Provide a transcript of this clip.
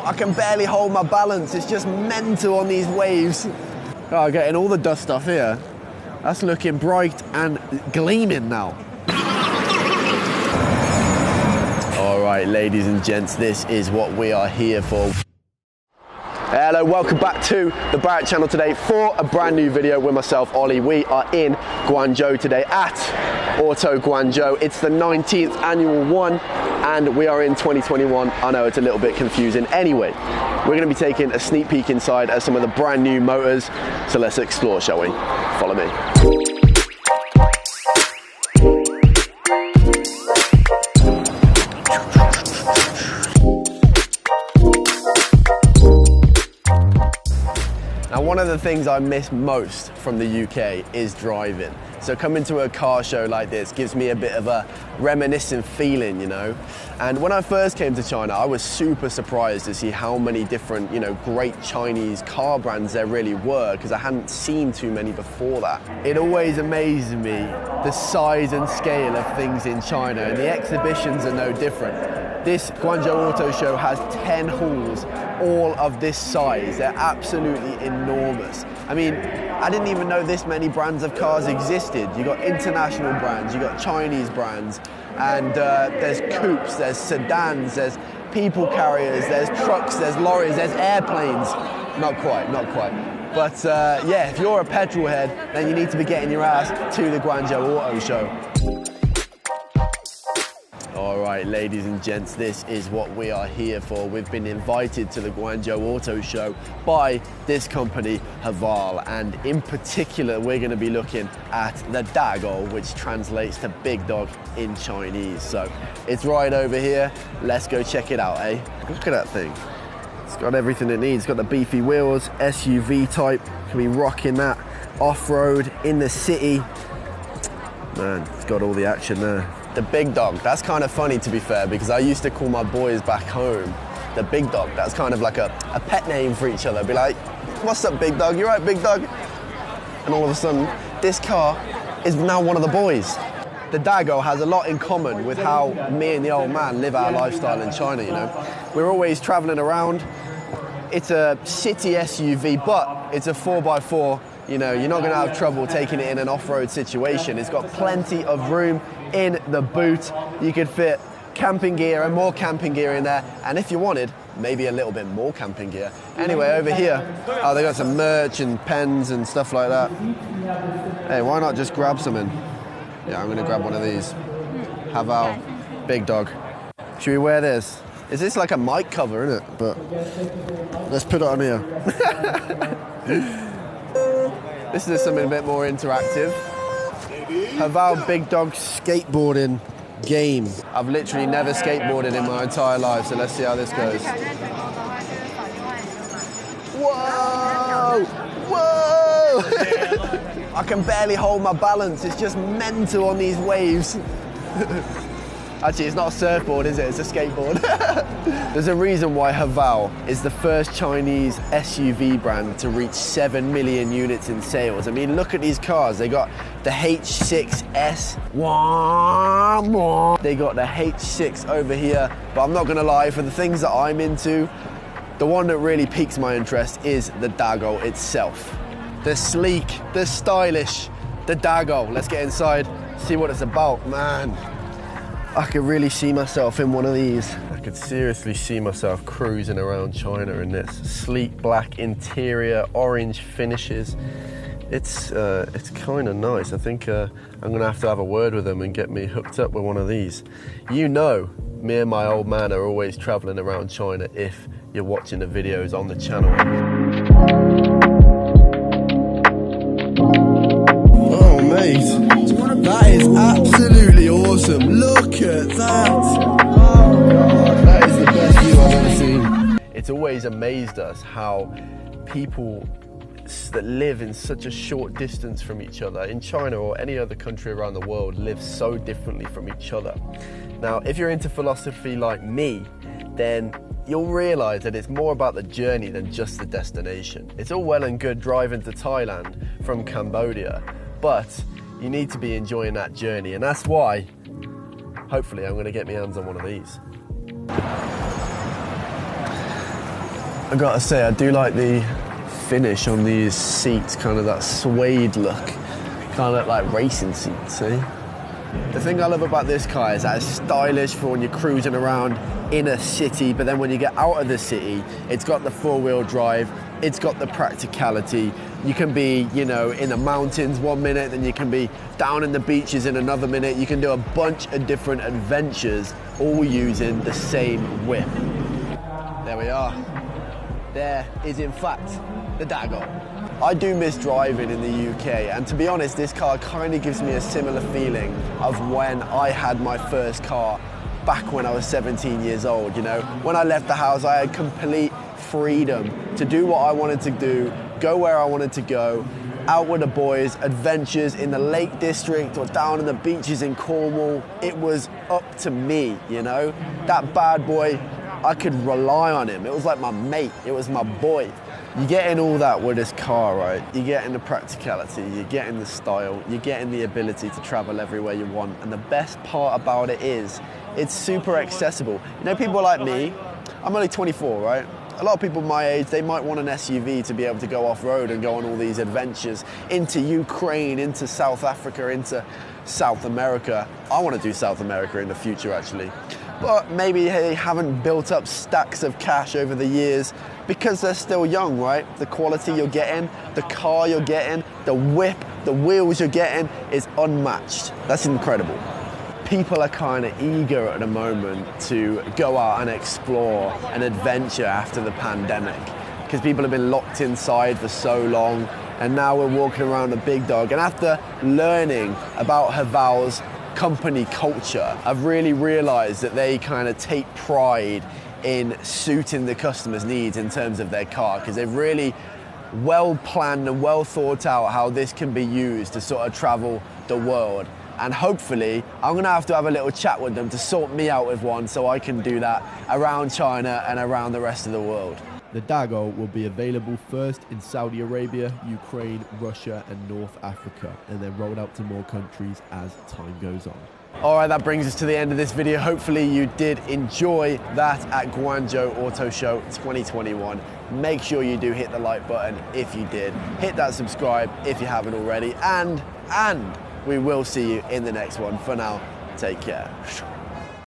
I can barely hold my balance. It's just mental on these waves. Oh, getting all the dust off here. That's looking bright and gleaming now. All right, ladies and gents, this is what we are here for. Hello, welcome back to the Barrett channel today for a brand new video with myself, Ollie. We are in Guangzhou today at Auto Guangzhou. It's the 19th annual one and we are in 2021. I know it's a little bit confusing. Anyway, we're going to be taking a sneak peek inside at some of the brand new motors. So let's explore, shall we? Follow me. Now, one of the things I miss most from the UK is driving. So coming to a car show like this gives me a bit of a reminiscent feeling, you know. And when I first came to China, I was super surprised to see how many different, you know, great Chinese car brands there really were, because I hadn't seen too many before that. It always amazes me the size and scale of things in China, and the exhibitions are no different. This Guangzhou Auto Show has 10 halls, all of this size. They're absolutely enormous. I mean, I didn't even know this many brands of cars existed. You got international brands, you got Chinese brands, and there's coupes, there's sedans, there's people carriers, there's trucks, there's lorries, there's airplanes. Not quite, not quite. But yeah, if you're a petrol head, then you need to be getting your ass to the Guangzhou Auto Show. All right, ladies and gents, this is what we are here for. We've been invited to the Guangzhou Auto Show by this company, Haval, and in particular, we're going to be looking at the Dagou, which translates to big dog in Chinese. So it's right over here. Let's go check it out, eh? Look at that thing. It's got everything it needs. It's got the beefy wheels, SUV type. Can be rocking that off-road in the city. Man, it's got all the action there. The big dog, that's kind of funny to be fair, because I used to call my boys back home the big dog. That's kind of like a pet name for each other. Be like, what's up, big dog? You right, big dog? And all of a sudden, this car is now one of the boys. The Dagou has a lot in common with how me and the old man live our lifestyle in China, you know. We're always traveling around. It's a city SUV, but it's a 4x4. You know, you're not going to have trouble taking it in an off-road situation. It's got plenty of room in the boot. You could fit camping gear and more camping gear in there. And if you wanted, maybe a little bit more camping gear. Anyway, over here, oh, they got some merch and pens and stuff like that. Hey, why not just grab something? Yeah, I'm going to grab one of these. Haval, big dog. Should we wear this? Is this like a mic cover, isn't it? But let's put it on here. This is something a bit more interactive. Haval Big Dog skateboarding game. I've literally never skateboarded in my entire life, so let's see how this goes. Whoa! Whoa! I can barely hold my balance. It's just mental on these waves. Actually, it's not a surfboard, is it? It's a skateboard. There's a reason why Haval is the first Chinese SUV brand to reach 7 million units in sales. I mean, look at these cars. They got the H6S. They got the H6 over here. But I'm not going to lie, for the things that I'm into, the one that really piques my interest is the Dagou itself. The sleek, the stylish, the Dagou. Let's get inside, see what it's about, man. I could really see myself in one of these. I could seriously see myself cruising around China in this. Sleek black interior, orange finishes. It's kind of nice. I think I'm gonna have to have a word with them and get me hooked up with one of these. You know, me and my old man are always traveling around China if you're watching the videos on the channel. Oh, mate. That is absolutely awesome. Look at that. Oh God, that is the best view I've ever seen. It's always amazed us how people that live in such a short distance from each other in China or any other country around the world live so differently from each other. Now, if you're into philosophy like me, then you'll realize that it's more about the journey than just the destination. It's all well and good driving to Thailand from Cambodia, but you need to be enjoying that journey, and that's why, hopefully, I'm going to get my hands on one of these. I gotta say, I do like the finish on these seats, kind of that suede look. Kind of look like racing seats, eh? The thing I love about this car is that it's stylish for when you're cruising around in a city, but then when you get out of the city, it's got the four-wheel drive, it's got the practicality. You can be, you know, in the mountains one minute, then you can be down in the beaches in another minute. You can do a bunch of different adventures, all using the same whip. There we are. There is, in fact, the Dago. I do miss driving in the UK, and to be honest, this car kind of gives me a similar feeling of when I had my first car back when I was 17 years old, you know. When I left the house, I had complete freedom to do what I wanted to do, go where I wanted to go, out with the boys, adventures in the Lake District or down in the beaches in Cornwall. It was up to me, you know. That bad boy, I could rely on him. It was like my mate, it was my boy. You're getting all that with this car, right? You're getting the practicality, you're getting the style, you're getting the ability to travel everywhere you want. And the best part about it is, it's super accessible. You know, people like me, I'm only 24, right? A lot of people my age, they might want an SUV to be able to go off-road and go on all these adventures into Ukraine, into South Africa, into South America. I want to do South America in the future, actually. But maybe they haven't built up stacks of cash over the years because they're still young, right? The quality you're getting, the car you're getting, the whip, the wheels you're getting is unmatched. That's incredible. People are kind of eager at the moment to go out and explore an adventure after the pandemic because people have been locked inside for so long, and now we're walking around the big dog. And after learning about Haval's company culture, I've really realized that they kind of take pride in suiting the customer's needs in terms of their car, because they've really well planned and well thought out how this can be used to sort of travel the world. And hopefully I'm gonna have a little chat with them to sort me out with one so I can do that around China and around the rest of the world. The Dago will be available first in Saudi Arabia, Ukraine, Russia and North Africa, and then rolled out to more countries as time goes on. All right, that brings us to the end of this video. Hopefully you did enjoy that at Guangzhou Auto Show 2021. Make sure you do hit the like button if you did. Hit that subscribe if you haven't already, and we will see you in the next one. For now, take care.